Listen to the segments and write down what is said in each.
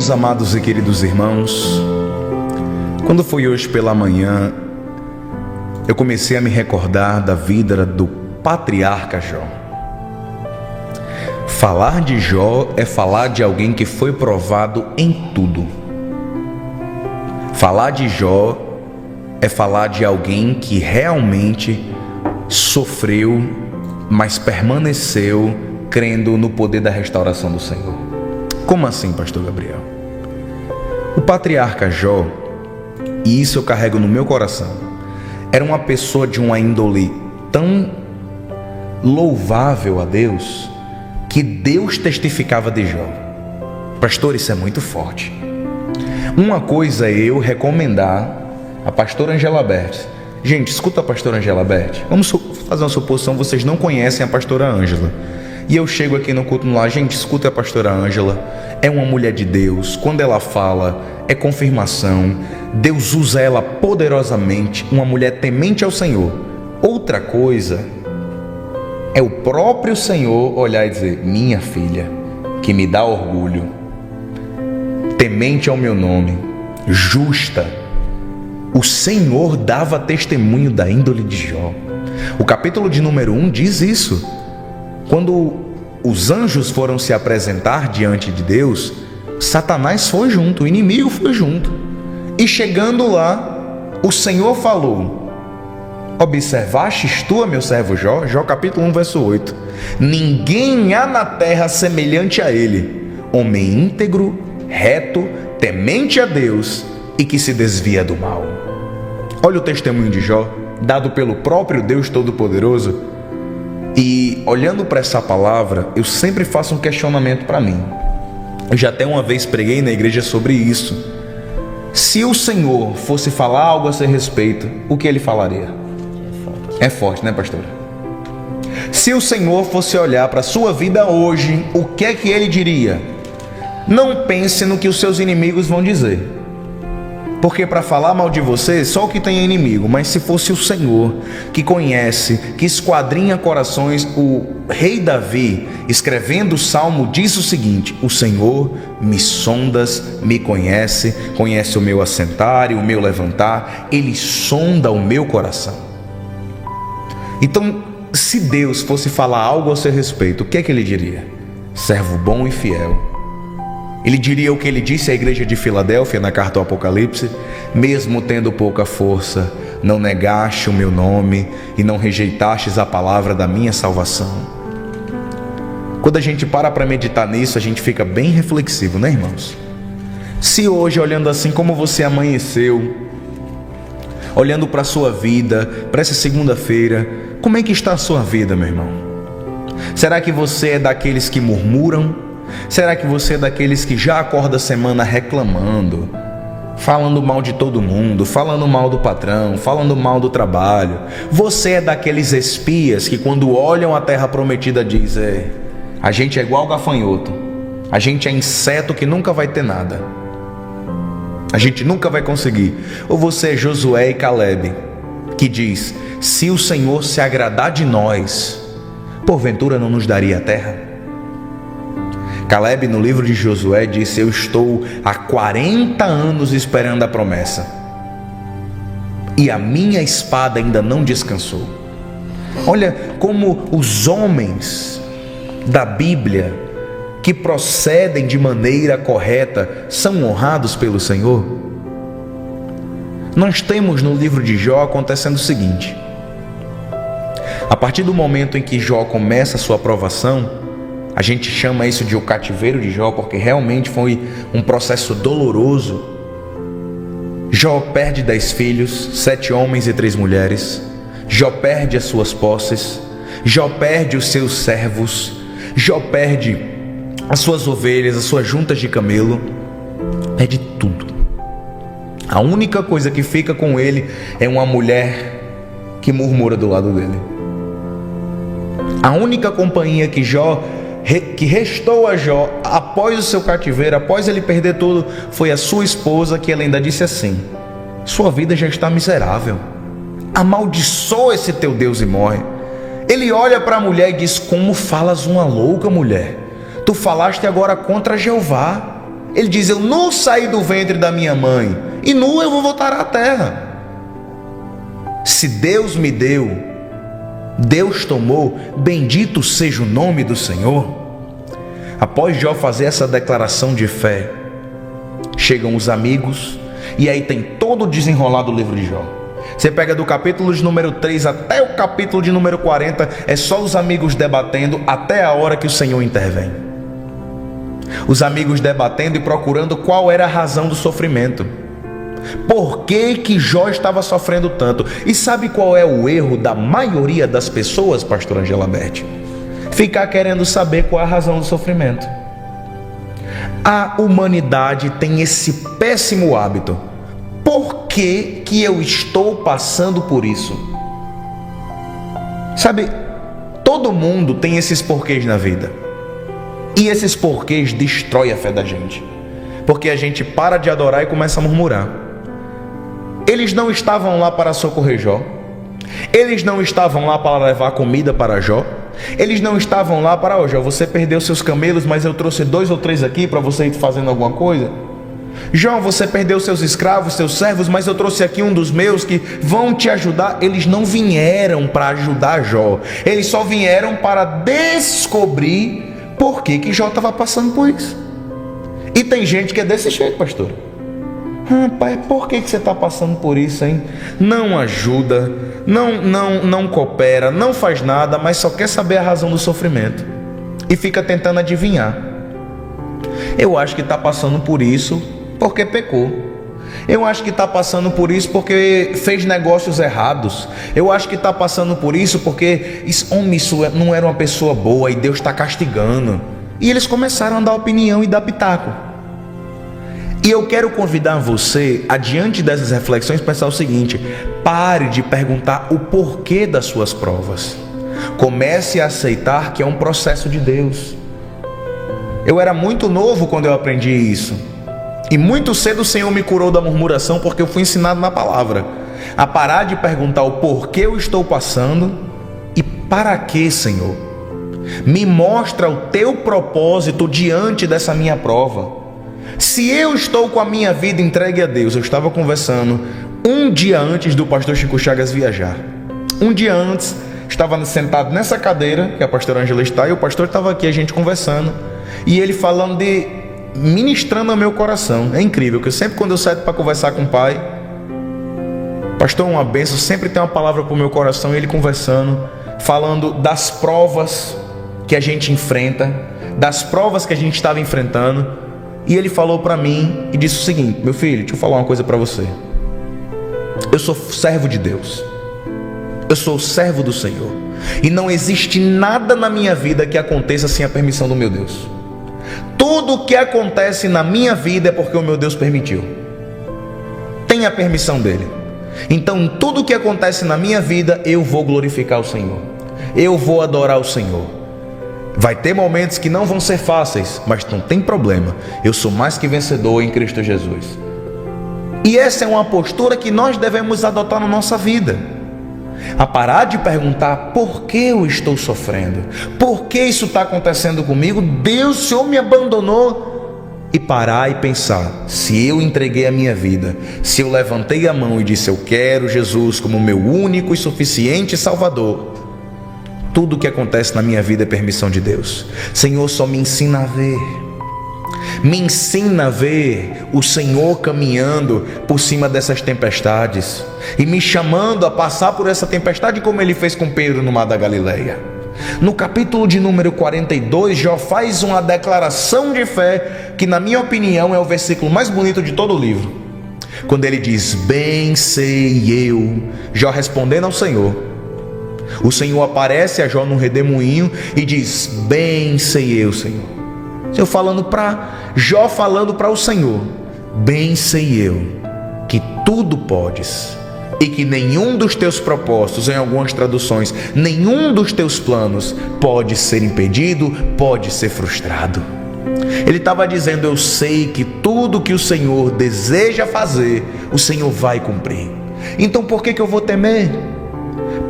Meus amados e queridos irmãos, quando foi hoje pela manhã, eu comecei a me recordar da vida do patriarca Jó. Falar de Jó é falar de alguém que foi provado em tudo. Falar de Jó é falar de alguém que realmente sofreu, mas permaneceu crendo no poder da restauração do Senhor. Como assim, pastor Gabriel? O patriarca Jó, e isso eu carrego no meu coração, era uma pessoa de uma índole tão louvável a Deus, que Deus testificava de Jó. Pastor, isso é muito forte. Uma coisa é eu recomendar a pastora Angela Berti. Gente, escuta a pastora Angela Berti. Vamos fazer uma suposição, vocês não conhecem a pastora Ângela. E eu chego aqui no culto no lar, gente, escuta a pastora Ângela. É uma mulher de Deus. Quando ela fala, é confirmação. Deus usa ela poderosamente. Uma mulher temente ao Senhor. Outra coisa é o próprio Senhor olhar e dizer: minha filha, que me dá orgulho, temente ao meu nome, justa. O Senhor dava testemunho da índole de Jó. O capítulo de número 1 diz isso. Quando os anjos foram se apresentar diante de Deus, Satanás foi junto, o inimigo foi junto. E chegando lá, o Senhor falou: observastes tu, meu servo Jó? Jó capítulo 1, verso 8. Ninguém há na terra semelhante a ele, homem íntegro, reto, temente a Deus e que se desvia do mal. Olha o testemunho de Jó, dado pelo próprio Deus Todo-Poderoso. E olhando para essa palavra, eu sempre faço um questionamento para mim. Eu já até uma vez preguei na igreja sobre isso. Se o Senhor fosse falar algo a seu respeito, o que ele falaria? É forte, né, pastor? Se o Senhor fosse olhar para a sua vida hoje, o que é que ele diria? Não pense no que os seus inimigos vão dizer. Porque para falar mal de você, só o que tem é inimigo. Mas se fosse o Senhor, que conhece, que esquadrinha corações, o rei Davi, escrevendo o Salmo, diz o seguinte: o Senhor me sondas, me conhece, conhece o meu assentar e o meu levantar, ele sonda o meu coração. Então, se Deus fosse falar algo a seu respeito, o que é que ele diria? Servo bom e fiel. Ele diria o que ele disse à igreja de Filadélfia na carta ao Apocalipse: mesmo tendo pouca força, não negaste o meu nome e não rejeitastes a palavra da minha salvação. Quando a gente para meditar nisso, a gente fica bem reflexivo, né, irmãos? Se hoje, olhando assim como você amanheceu, olhando para a sua vida, para essa segunda-feira, como é que está a sua vida, meu irmão? Será que você é daqueles que murmuram? Será que você é daqueles que já acorda a semana reclamando, falando mal de todo mundo, falando mal do patrão, falando mal do trabalho? Você é daqueles espias que quando olham a terra prometida dizem: a gente é igual gafanhoto, a gente é inseto que nunca vai ter nada, a gente nunca vai conseguir? Ou você é Josué e Caleb, que diz: se o Senhor se agradar de nós, porventura não nos daria a terra? Caleb, no livro de Josué, disse: eu estou há 40 anos esperando a promessa, e a minha espada ainda não descansou. Olha como os homens da Bíblia, que procedem de maneira correta, são honrados pelo Senhor. Nós temos no livro de Jó acontecendo o seguinte: a partir do momento em que Jó começa a sua provação, a gente chama isso de o cativeiro de Jó, porque realmente foi um processo doloroso. Jó perde 10 filhos, 7 homens e 3 mulheres. Jó perde as suas posses. Jó perde os seus servos. Jó perde as suas ovelhas, as suas juntas de camelo. Perde tudo. A única coisa que fica com ele é uma mulher que murmura do lado dele. A única companhia que restou a Jó após o seu cativeiro, após ele perder tudo, foi a sua esposa, que ela ainda disse assim: sua vida já está miserável, amaldiçoa esse teu Deus e morre. Ele olha para a mulher e diz: como falas uma louca, mulher? Tu falaste agora contra Jeová. Ele diz: eu nu saí do ventre da minha mãe, e nu eu vou voltar à terra. Se Deus me deu, Deus tomou, bendito seja o nome do Senhor. Após Jó fazer essa declaração de fé, chegam os amigos, e aí tem todo o desenrolar do livro de Jó. Você pega do capítulo de número 3 até o capítulo de número 40, é só os amigos debatendo até a hora que o Senhor intervém. Os amigos debatendo e procurando qual era a razão do sofrimento. Por que Jó estava sofrendo tanto? E sabe qual é o erro da maioria das pessoas, pastor Angela Berti? Ficar querendo saber qual é a razão do sofrimento. A humanidade tem esse péssimo hábito. Por que eu estou passando por isso? Sabe, todo mundo tem esses porquês na vida. E esses porquês destroem a fé da gente. Porque a gente para de adorar e começa a murmurar. Eles não estavam lá para socorrer Jó. Eles não estavam lá para levar comida para Jó. Eles não estavam lá para: Jó, você perdeu seus camelos, mas eu trouxe 2 ou 3 aqui para você ir fazendo alguma coisa. Jó, você perdeu seus escravos, seus servos, mas eu trouxe aqui um dos meus que vão te ajudar. Eles não vieram para ajudar Jó. Eles só vieram para descobrir por que Jó estava passando por isso. E tem gente que é desse jeito, pastor. Pai, por que você está passando por isso, hein? Não ajuda, não coopera, não faz nada, mas só quer saber a razão do sofrimento. E fica tentando adivinhar. Eu acho que está passando por isso porque pecou. Eu acho que está passando por isso porque fez negócios errados. Eu acho que está passando por isso porque isso não era uma pessoa boa e Deus está castigando. E eles começaram a dar opinião e dar pitaco. E eu quero convidar você, adiante dessas reflexões, a pensar o seguinte: pare de perguntar o porquê das suas provas. Comece a aceitar que é um processo de Deus. Eu era muito novo quando eu aprendi isso. E muito cedo o Senhor me curou da murmuração, porque eu fui ensinado na palavra a parar de perguntar o porquê eu estou passando e para que, Senhor. Me mostra o teu propósito diante dessa minha prova. Se eu estou com a minha vida entregue a Deus, eu estava conversando um dia antes do pastor Chico Chagas viajar. Um dia antes, estava sentado nessa cadeira que a pastora Angela está, e o pastor estava aqui, a gente conversando, e ele falando ministrando ao meu coração. É incrível que sempre quando eu saio para conversar com o pai, pastor, uma bênção, sempre tem uma palavra para o meu coração, e ele conversando, falando das provas que a gente enfrenta, das provas que a gente estava enfrentando. E ele falou para mim e disse o seguinte: meu filho, deixa eu falar uma coisa para você. Eu sou servo de Deus. Eu sou servo do Senhor. E não existe nada na minha vida que aconteça sem a permissão do meu Deus. Tudo o que acontece na minha vida é porque o meu Deus permitiu. Tem a permissão dele. Então, tudo o que acontece na minha vida, eu vou glorificar o Senhor. Eu vou adorar o Senhor. Vai ter momentos que não vão ser fáceis, mas não tem problema. Eu sou mais que vencedor em Cristo Jesus. E essa é uma postura que nós devemos adotar na nossa vida. A parar de perguntar por que eu estou sofrendo, por que isso está acontecendo comigo, Deus, o Senhor me abandonou. E parar e pensar: se eu entreguei a minha vida, se eu levantei a mão e disse eu quero Jesus como meu único e suficiente Salvador, tudo que acontece na minha vida é permissão de Deus. Senhor, só me ensina a ver. Me ensina a ver o Senhor caminhando por cima dessas tempestades e me chamando a passar por essa tempestade, como Ele fez com Pedro no mar da Galileia. No capítulo de número 42, Jó faz uma declaração de fé que, na minha opinião, é o versículo mais bonito de todo o livro. Quando ele diz: bem sei eu, Jó respondendo ao Senhor. O Senhor aparece a Jó num redemoinho e diz: bem sei eu, Senhor. Senhor falando para Jó, falando para o Senhor: bem sei eu que tudo podes e que nenhum dos teus propósitos, em algumas traduções, nenhum dos teus planos pode ser impedido, pode ser frustrado. Ele estava dizendo: eu sei que tudo que o Senhor deseja fazer, o Senhor vai cumprir. Então por que eu vou temer?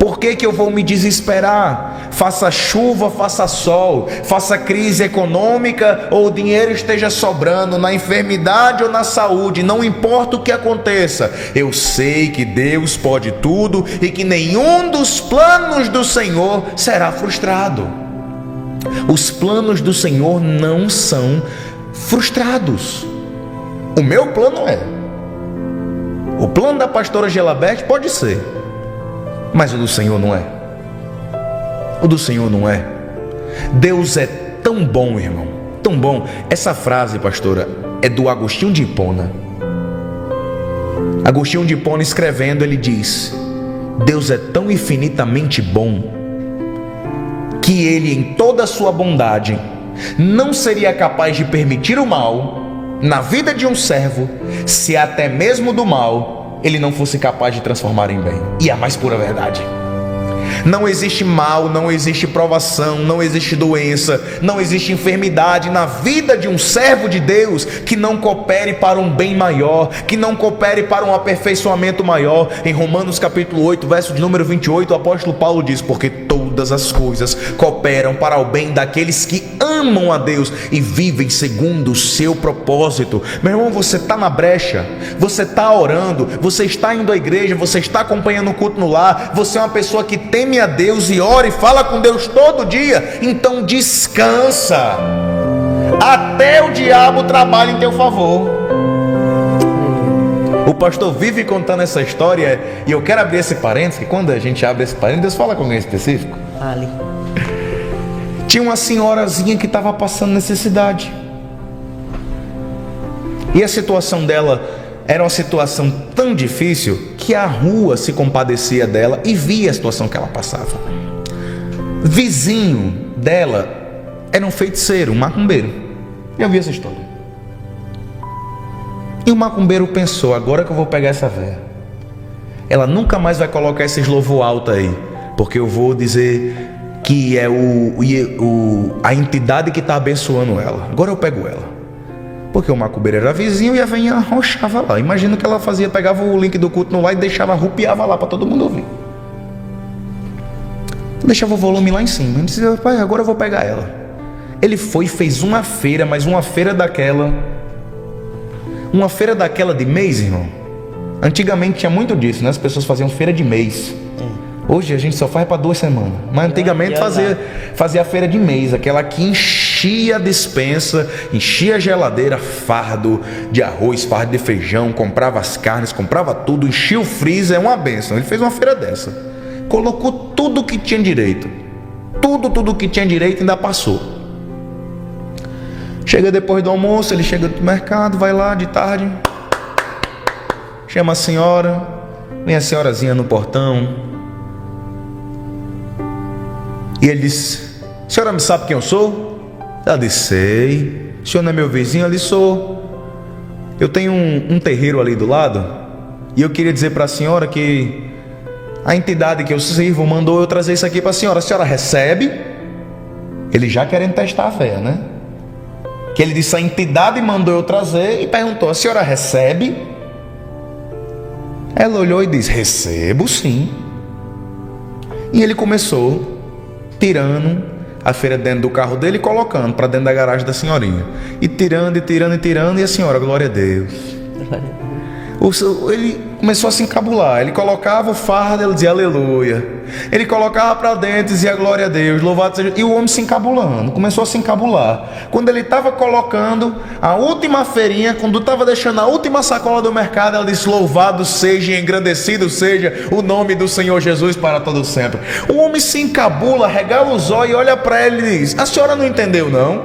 Por que eu vou me desesperar? Faça chuva, faça sol, faça crise econômica ou o dinheiro esteja sobrando, na enfermidade ou na saúde, não importa o que aconteça, eu sei que Deus pode tudo e que nenhum dos planos do Senhor será frustrado. Os planos do Senhor não são frustrados. O meu plano é. O plano da pastora Gelabete pode ser, mas o do Senhor não é. O do Senhor não é. Deus é tão bom, irmão, tão bom. Essa frase, pastora, é do Agostinho de Hipona. Agostinho de Hipona escrevendo, ele diz: Deus é tão infinitamente bom que ele, em toda a sua bondade, não seria capaz de permitir o mal na vida de um servo, se até mesmo do mal ele não fosse capaz de transformar em bem. E a mais pura verdade. Não existe mal, não existe provação, não existe doença, não existe enfermidade na vida de um servo de Deus que não coopere para um bem maior, que não coopere para um aperfeiçoamento maior. Em Romanos capítulo 8, verso de número 28, o apóstolo Paulo diz: porque todas as coisas cooperam para o bem daqueles que amam a Deus e vivem segundo o seu propósito. Meu irmão, você está na brecha, você está orando, você está indo à igreja, você está acompanhando o culto no lar, você é uma pessoa que teme a Deus e ora e fala com Deus todo dia, então descansa, até o diabo trabalha em teu favor. O pastor vive contando essa história e eu quero abrir esse parênteses, que quando a gente abre esse parênteses, Deus fala com alguém específico. Ali. Tinha uma senhorazinha que estava passando necessidade, e a situação dela era uma situação tão difícil que a rua se compadecia dela e via a situação que ela passava. Vizinho dela era um feiticeiro, um macumbeiro. Eu vi essa história. E o macumbeiro pensou: agora que eu vou pegar essa véia, ela nunca mais vai colocar esses louvor alto aí, porque eu vou dizer que é a entidade que está abençoando ela. Agora eu pego ela. Porque o macumbeiro era vizinho e a velhinha arrochava lá. Imagina o que ela fazia: pegava o link do culto no lá e deixava, rupiava lá para todo mundo ouvir. Deixava o volume lá em cima. Ele disse: pai, agora eu vou pegar ela. Ele foi e fez uma feira, mas uma feira daquela de mês, irmão. Antigamente tinha muito disso, né? As pessoas faziam feira de mês. Hoje a gente só faz para 2 semanas. Mas antigamente fazia a feira de mês, aquela que enchia a despensa, enchia a geladeira, fardo de arroz, fardo de feijão, comprava as carnes, comprava tudo, enchia o freezer, é uma bênção. Ele fez uma feira dessa, colocou tudo que tinha direito, tudo que tinha direito, ainda passou. Chega depois do almoço, ele chega do mercado, vai lá de tarde, chama a senhora, vem a senhorazinha no portão. E ele disse: senhora me sabe quem eu sou? Ela disse: sei. O senhor não é meu vizinho? Ela disse: sou. Eu tenho um terreiro ali do lado, e eu queria dizer para a senhora que a entidade que eu sirvo mandou eu trazer isso aqui para a senhora recebe? Ele já querendo testar a fé, né? Que ele disse: a entidade mandou eu trazer, e perguntou: a senhora recebe? Ela olhou e disse: recebo sim. E ele começou tirando a feira dentro do carro dele e colocando para dentro da garagem da senhorinha, e tirando, e a senhora: glória a Deus. Ele começou a se encabular. Ele colocava o fardo, ele dizia aleluia. Ele colocava para dentro, dizia glória a Deus, louvado seja. E o homem se encabulando, começou a se encabular. Quando ele estava colocando a última feirinha, quando estava deixando a última sacola do mercado, ela disse: louvado seja e engrandecido seja o nome do Senhor Jesus para todo sempre. O homem se encabula, regala os olhos e olha para ele e diz: a senhora não entendeu não?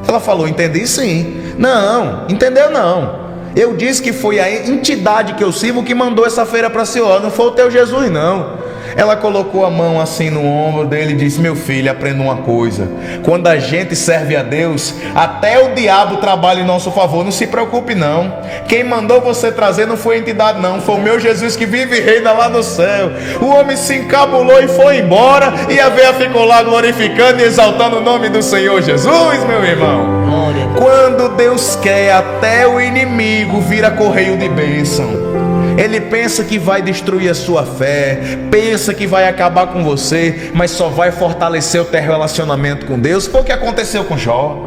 Ela falou: entendi sim. Não, entendeu não. Eu disse que foi a entidade que eu sirvo que mandou essa feira para a senhora, não foi o teu Jesus não. Ela colocou a mão assim no ombro dele e disse: meu filho, aprenda uma coisa, quando a gente serve a Deus, até o diabo trabalha em nosso favor, não se preocupe não. Quem mandou você trazer não foi a entidade não, foi o meu Jesus que vive e reina lá no céu. O homem se encabulou e foi embora, e a véia ficou lá glorificando e exaltando o nome do Senhor Jesus, meu irmão. Glória. Quando Deus quer, até o inimigo vira correio de bênção. Ele pensa que vai destruir a sua fé, pensa que vai acabar com você, mas só vai fortalecer o teu relacionamento com Deus. Foi o que aconteceu com Jó.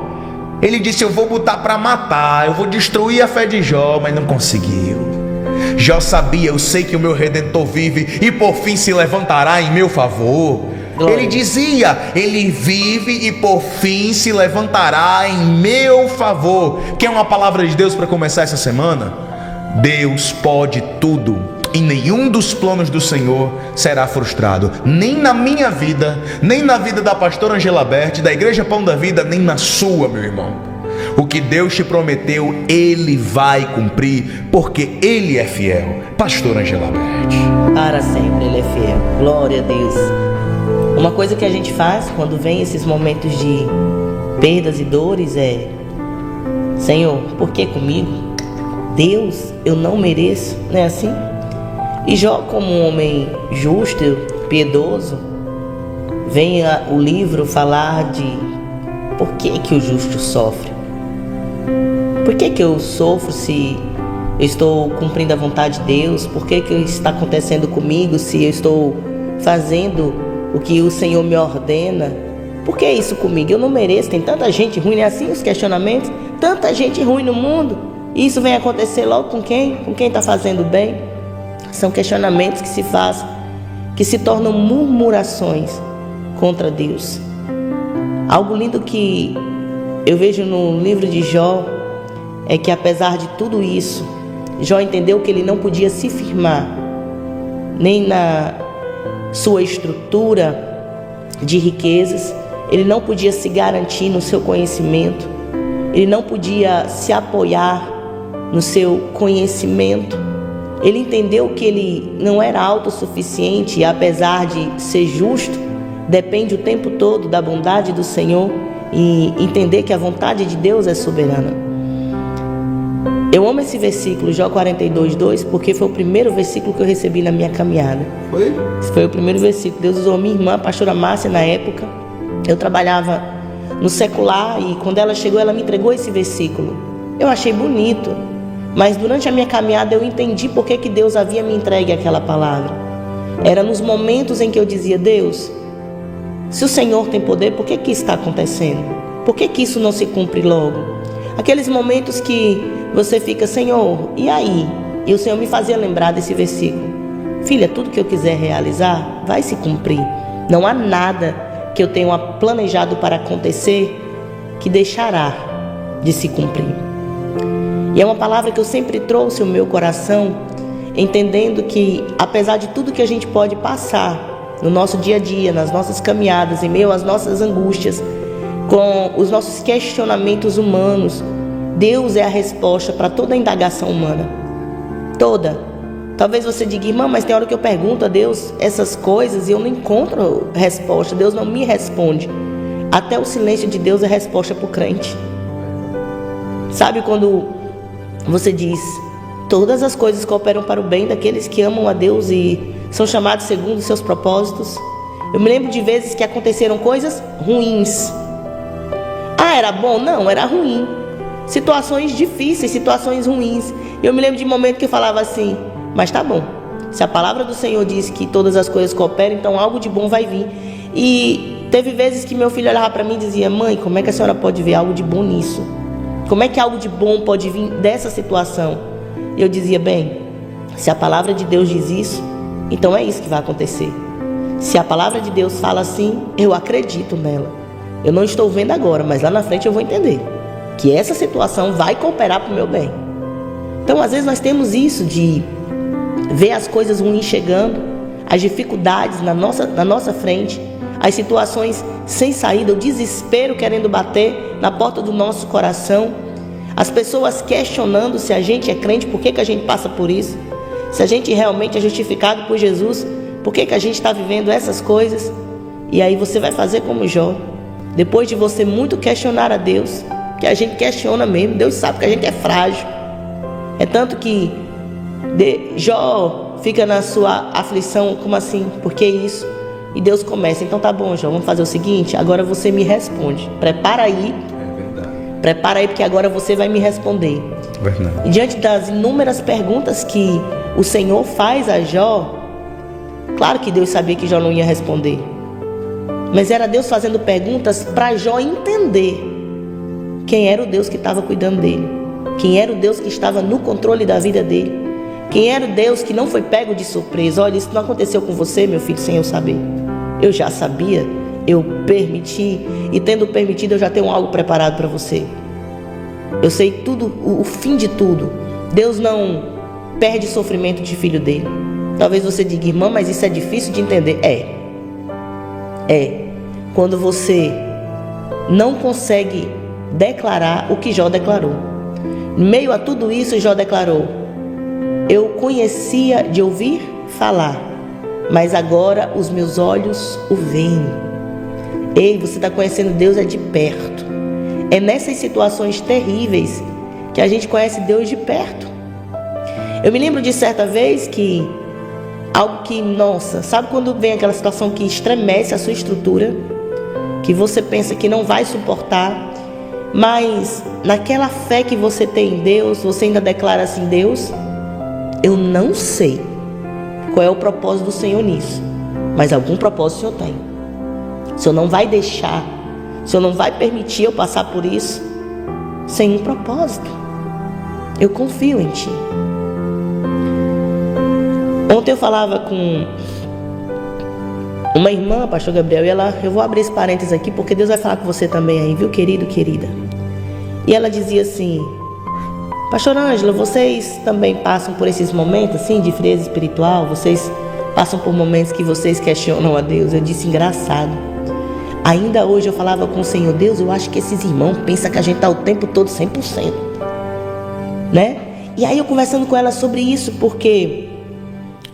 Ele disse: eu vou botar para matar, eu vou destruir a fé de Jó, mas não conseguiu. Jó sabia: eu sei que o meu Redentor vive e por fim se levantará em meu favor. Glória. Ele dizia: ele vive e por fim se levantará em meu favor. Quer uma palavra de Deus para começar essa semana? Deus pode tudo e nenhum dos planos do Senhor será frustrado, nem na minha vida, nem na vida da pastora Angela Berti, da Igreja Pão da Vida, nem na sua, meu irmão. O que Deus te prometeu, Ele vai cumprir, porque Ele é fiel. Pastora Angela Berti. Para sempre Ele é fiel. Glória a Deus. Uma coisa que a gente faz quando vem esses momentos de perdas e dores é: Senhor, por que comigo? Deus, eu não mereço, não é assim? E Jó, como um homem justo, piedoso, vem o livro falar de por que o justo sofre. Por que eu sofro se eu estou cumprindo a vontade de Deus? Por que está acontecendo comigo se eu estou fazendo o que o Senhor me ordena? Por que isso comigo? Eu não mereço. Tem tanta gente ruim, é assim os questionamentos? Tanta gente ruim no mundo. E isso vem acontecer logo com quem? Com quem está fazendo bem? São questionamentos que se fazem, que se tornam murmurações contra Deus. Algo lindo que eu vejo no livro de Jó é que, apesar de tudo isso, Jó entendeu que ele não podia se firmar nem na sua estrutura de riquezas, ele não podia se garantir no seu conhecimento, ele não podia se apoiar no seu conhecimento. Ele entendeu que ele não era autossuficiente e, apesar de ser justo, depende o tempo todo da bondade do Senhor, e entender que a vontade de Deus é soberana. Eu amo esse versículo, Jó 42:2, porque foi o primeiro versículo que eu recebi na minha caminhada. Foi o primeiro versículo. Deus usou minha irmã, a pastora Márcia, na época. Eu trabalhava no secular e quando ela chegou, ela me entregou esse versículo. Eu achei bonito, mas durante a minha caminhada eu entendi por que Deus havia me entregue aquela palavra. Era nos momentos em que eu dizia: Deus, se o Senhor tem poder, por que está acontecendo? Por que isso não se cumpre logo? Aqueles momentos que você fica: Senhor, e aí? E o Senhor me fazia lembrar desse versículo: filha, tudo que eu quiser realizar vai se cumprir. Não há nada que eu tenha planejado para acontecer que deixará de se cumprir. E é uma palavra que eu sempre trouxe ao meu coração, entendendo que, apesar de tudo que a gente pode passar no nosso dia a dia, nas nossas caminhadas, em meio às nossas angústias, com os nossos questionamentos humanos, Deus é a resposta para toda a indagação humana. Toda. Talvez você diga: irmã, mas tem hora que eu pergunto a Deus essas coisas e eu não encontro resposta. Deus não me responde. Até o silêncio de Deus é resposta para o crente. Sabe quando você diz: todas as coisas cooperam para o bem daqueles que amam a Deus e são chamados segundo os seus propósitos? Eu me lembro de vezes que aconteceram coisas ruins. Ah, era bom? Não, era ruim. Situações difíceis, situações ruins. Eu me lembro de momentos que eu falava assim: mas tá bom, se a palavra do Senhor diz que todas as coisas cooperam, então algo de bom vai vir. E teve vezes que meu filho olhava para mim e dizia: mãe, como é que a senhora pode ver algo de bom nisso? Como é que algo de bom pode vir dessa situação? E eu dizia: bem, se a palavra de Deus diz isso, então é isso que vai acontecer. Se a palavra de Deus fala assim, eu acredito nela. Eu não estou vendo agora, mas lá na frente eu vou entender que essa situação vai cooperar para o meu bem. Então, às vezes nós temos isso de ver as coisas ruins chegando, as dificuldades na nossa frente, as situações sem saída, o desespero querendo bater na porta do nosso coração, as pessoas questionando se a gente é crente, por que a gente passa por isso, se a gente realmente é justificado por Jesus, por que a gente está vivendo essas coisas. E aí você vai fazer como Jó, depois de você muito questionar a Deus, que a gente questiona mesmo, Deus sabe que a gente é frágil. É tanto que Jó fica na sua aflição: como assim? Por que isso? E Deus começa: então tá bom, Jó, vamos fazer o seguinte, agora você me responde. Prepara aí Prepara aí, porque agora você vai me responder. Verdade. E diante das inúmeras perguntas que o Senhor faz a Jó, claro que Deus sabia que Jó não ia responder, mas era Deus fazendo perguntas para Jó entender quem era o Deus que estava cuidando dele, quem era o Deus que estava no controle da vida dele, quem era o Deus que não foi pego de surpresa. Olha, isso não aconteceu com você, meu filho, sem eu saber. Eu já sabia, eu permiti, e tendo permitido, eu já tenho algo preparado para você. Eu sei tudo, o fim de tudo. Deus não perde sofrimento de filho dele. Talvez você diga, irmã, mas isso é difícil de entender. Quando você não consegue declarar o que Jó declarou. Em meio a tudo isso, Jó declarou: eu conhecia de ouvir falar, mas agora os meus olhos o veem. Ei, você está conhecendo Deus de perto. É nessas situações terríveis que a gente conhece Deus de perto. Eu me lembro de certa vez que algo que, nossa, sabe quando vem aquela situação que estremece a sua estrutura, que você pensa que não vai suportar, mas naquela fé que você tem em Deus, você ainda declara assim: Deus, eu não sei qual é o propósito do Senhor nisso, mas algum propósito o Senhor tem. O Senhor não vai deixar, o Senhor não vai permitir eu passar por isso sem um propósito. Eu confio em Ti. Ontem eu falava com uma irmã, pastor Gabriel, e eu vou abrir esse parênteses aqui, porque Deus vai falar com você também aí, viu, querido, querida? E ela dizia assim: pastor Ângela, vocês também passam por esses momentos assim de frieza espiritual? Vocês passam por momentos que vocês questionam a Deus? Eu disse: engraçado. Ainda hoje eu falava com o Senhor: Deus, eu acho que esses irmãos pensam que a gente está o tempo todo 100%, né? E aí eu conversando com ela sobre isso, porque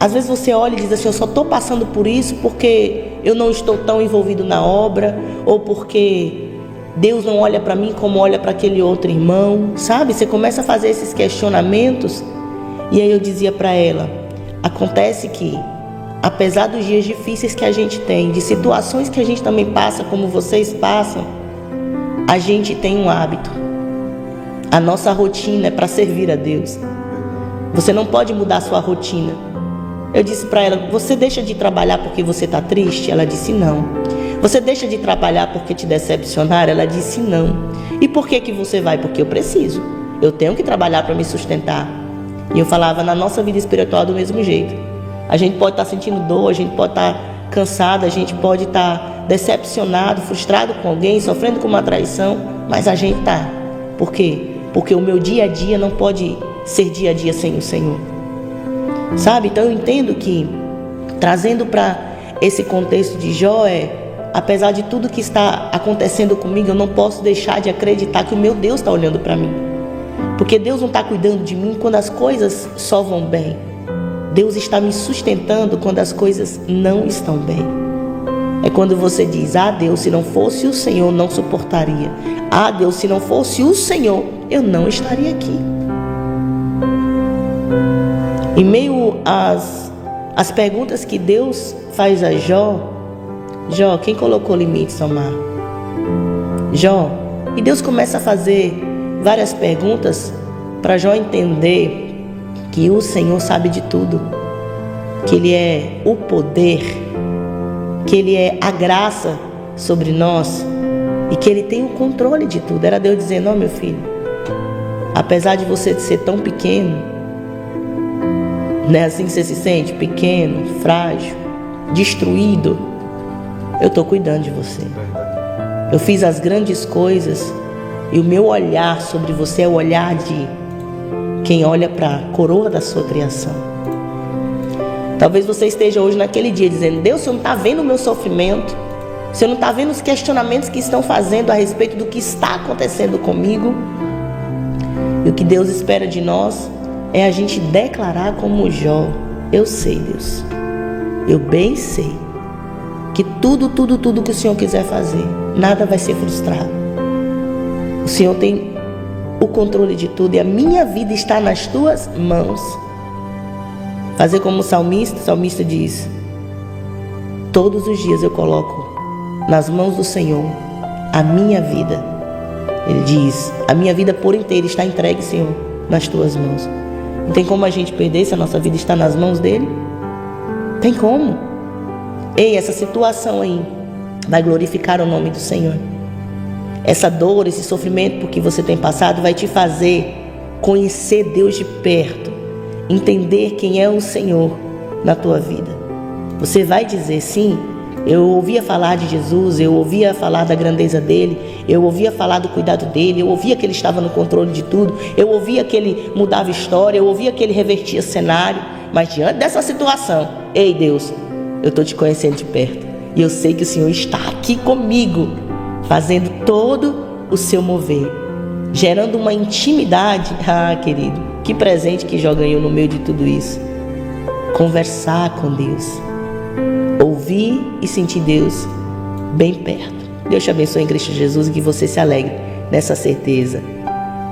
às vezes você olha e diz assim: eu só estou passando por isso porque eu não estou tão envolvido na obra, ou porque Deus não olha para mim como olha para aquele outro irmão, sabe? Você começa a fazer esses questionamentos. E aí eu dizia para ela: acontece que, apesar dos dias difíceis que a gente tem, de situações que a gente também passa como vocês passam, a gente tem um hábito. A nossa rotina é para servir a Deus. Você não pode mudar a sua rotina. Eu disse para ela: você deixa de trabalhar porque você está triste? Ela disse: não. Você deixa de trabalhar porque te decepcionaram? Ela disse: não. E por que você vai? Porque eu preciso. Eu tenho que trabalhar para me sustentar. E eu falava: na nossa vida espiritual do mesmo jeito. A gente pode estar sentindo dor, a gente pode estar cansado, a gente pode estar decepcionado, frustrado com alguém, sofrendo com uma traição, mas a gente está. Por quê? Porque o meu dia a dia não pode ser dia a dia sem o Senhor. Sabe? Então eu entendo que, trazendo para esse contexto de Jó, apesar de tudo que está acontecendo comigo, eu não posso deixar de acreditar que o meu Deus está olhando para mim. Porque Deus não está cuidando de mim quando as coisas só vão bem. Deus está me sustentando quando as coisas não estão bem. É quando você diz: ah, Deus, se não fosse o Senhor, não suportaria. Ah, Deus, se não fosse o Senhor, eu não estaria aqui. Em meio às perguntas que Deus faz a Jó: Jó, quem colocou limites ao mar? Jó. E Deus começa a fazer várias perguntas para Jó entender que o Senhor sabe de tudo, que Ele é o poder, que Ele é a graça sobre nós e que Ele tem o controle de tudo. Era Deus dizendo: ó, meu filho, apesar de você ser tão pequeno, não é assim que você se sente? Pequeno, frágil, destruído, eu estou cuidando de você. Eu fiz as grandes coisas e o meu olhar sobre você é o olhar de quem olha para a coroa da sua criação. Talvez você esteja hoje naquele dia dizendo: Deus, você não está vendo o meu sofrimento? Você não está vendo os questionamentos que estão fazendo a respeito do que está acontecendo comigo? E o que Deus espera de nós é a gente declarar como Jó: eu sei, Deus, eu bem sei que tudo que o Senhor quiser fazer, nada vai ser frustrado. O Senhor tem o controle de tudo e a minha vida está nas tuas mãos. Fazer como o salmista diz: todos os dias eu coloco nas mãos do Senhor a minha vida. Ele diz: a minha vida por inteira está entregue, Senhor, nas tuas mãos. Não tem como a gente perder se a nossa vida está nas mãos dele? Tem como? Ei, essa situação aí vai glorificar o nome do Senhor. Essa dor, esse sofrimento por que você tem passado vai te fazer conhecer Deus de perto, entender quem é o Senhor na tua vida. Você vai dizer: sim, eu ouvia falar de Jesus, eu ouvia falar da grandeza dele, eu ouvia falar do cuidado dele, eu ouvia que ele estava no controle de tudo, eu ouvia que ele mudava história, eu ouvia que ele revertia cenário, mas diante dessa situação, ei Deus, eu estou te conhecendo de perto e eu sei que o Senhor está aqui comigo, fazendo todo o seu mover, gerando uma intimidade. Ah, querido, que presente que Jó ganhou no meio de tudo isso. Conversar com Deus, ouvir e sentir Deus bem perto. Deus te abençoe em Cristo Jesus e que você se alegre nessa certeza.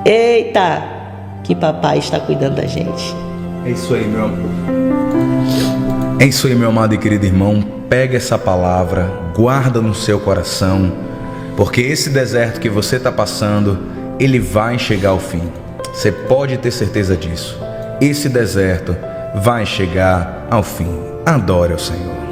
Eita, que papai está cuidando da gente. É isso aí, meu amor. É isso aí, meu amado e querido irmão. Pega essa palavra, guarda no seu coração, porque esse deserto que você está passando, ele vai chegar ao fim. Você pode ter certeza disso. Esse deserto vai chegar ao fim. Adore ao Senhor.